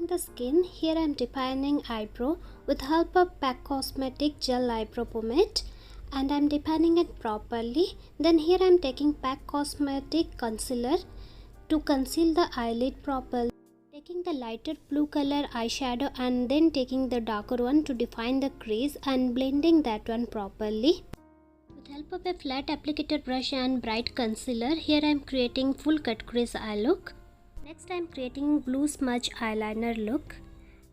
the skin, here I am defining eyebrow with help of PAC Cosmetic Gel Eyebrow Pomade, and I am defining it properly. Then here I am taking PAC Cosmetic Concealer to conceal the eyelid properly. Taking the lighter blue color eyeshadow and then taking the darker one to define the crease and blending that one properly. With help of a flat applicator brush and bright concealer, here I am creating full cut crease eye look. Next I am creating blue smudge eyeliner look,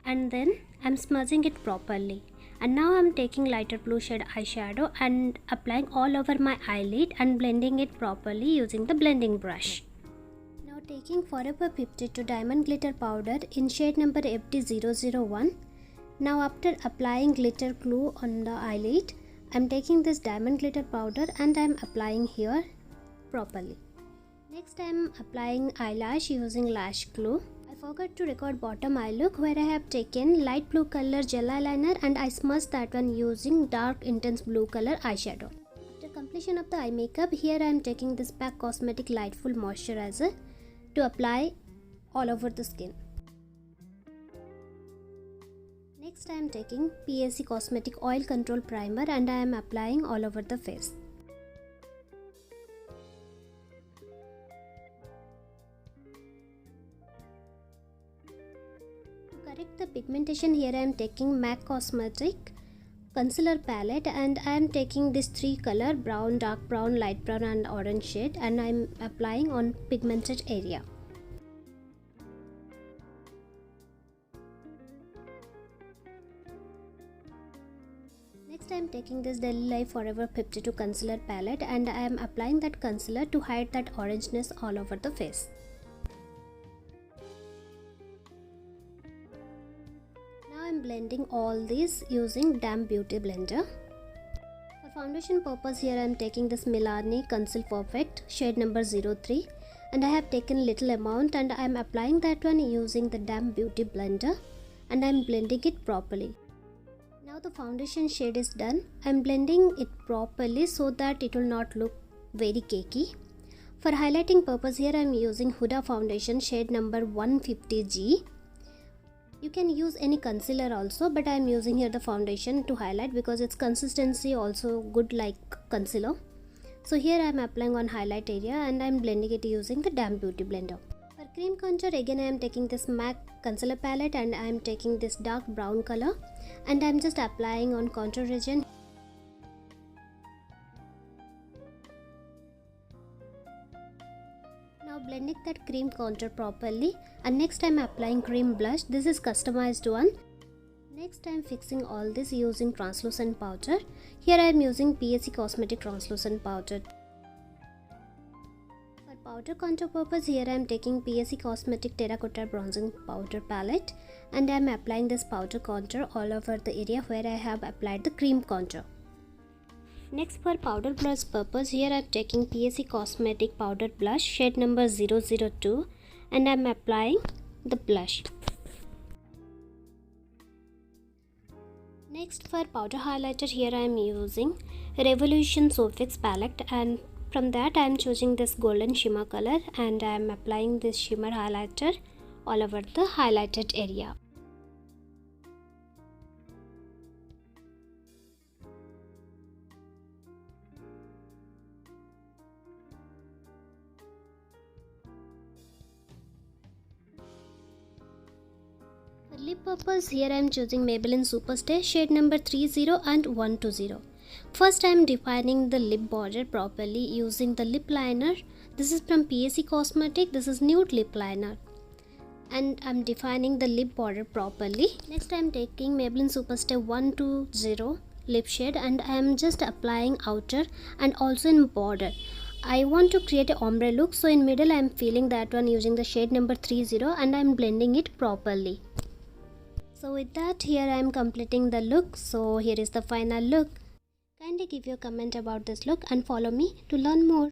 and then I am smudging it properly. And now I am taking lighter blue shade eyeshadow and applying all over my eyelid and blending it properly using the blending brush. Now taking Forever 52 Diamond Glitter Powder in shade number FD001. Now after applying glitter glue on the eyelid, I am taking this diamond glitter powder and I am applying here properly. Next I am applying eyelash using lash glue. I forgot to record bottom eye look where I have taken light blue color gel eyeliner and I smudged that one using dark intense blue color eyeshadow. After completion of the eye makeup, here I am taking this PAC Cosmetic Lightful Moisturizer to apply all over the skin. Next I am taking PAC Cosmetic Oil Control Primer and I am applying all over the face. To correct the pigmentation, here I am taking MAC Cosmetic Concealer Palette and I am taking this three color brown, dark brown, light brown and orange shade and I am applying on pigmented area. Next I am taking this Daily Life Forever 52 Concealer Palette and I am applying that concealer to hide that orangeness all over the face. Now I am blending all these using Damp Beauty Blender. For foundation purpose, here I am taking this Milani Conceal Perfect shade number 03 and I have taken little amount and I am applying that one using the Damp Beauty Blender and I am blending it properly. Now the foundation shade is done. I am blending it properly so that it will not look very cakey. For highlighting purpose, here I am using Huda foundation shade number 150G. You can use any concealer also, but I am using here the foundation to highlight because its consistency also good like concealer. So here I am applying on highlight area and I am blending it using the Damp Beauty Blender. For cream contour, again I am taking this MAC concealer palette and I am taking this dark brown color and I am just applying on contour region. Now blending that cream contour properly, and next I am applying cream blush. This is customized one. Next I am fixing all this using translucent powder. Here I am using PAC Cosmetic translucent powder. For powder contour purpose, here I am taking PAC Cosmetic Terracotta Bronzing Powder Palette and I am applying this powder contour all over the area where I have applied the cream contour. Next for powder blush purpose, here I am taking PAC Cosmetic Powder Blush shade number 002 and I am applying the blush. Next for powder highlighter, here I am using Revolution Sofix palette and from that I am choosing this golden shimmer color and I am applying this shimmer highlighter all over the highlighted area. For lip purpose, here I am choosing Maybelline Superstay shade number 30 and 120. First I am defining the lip border properly using the lip liner. This is from PAC Cosmetic. This is nude lip liner. And I am defining the lip border properly. Next I am taking Maybelline Superstay 120 lip shade and I am just applying outer and also in border. I want to create a ombre look, so in middle I am filling that one using the shade number 30 and I am blending it properly. So with that, here I am completing the look. So here is the final look. Kindly give your comment about this look and follow me to learn more.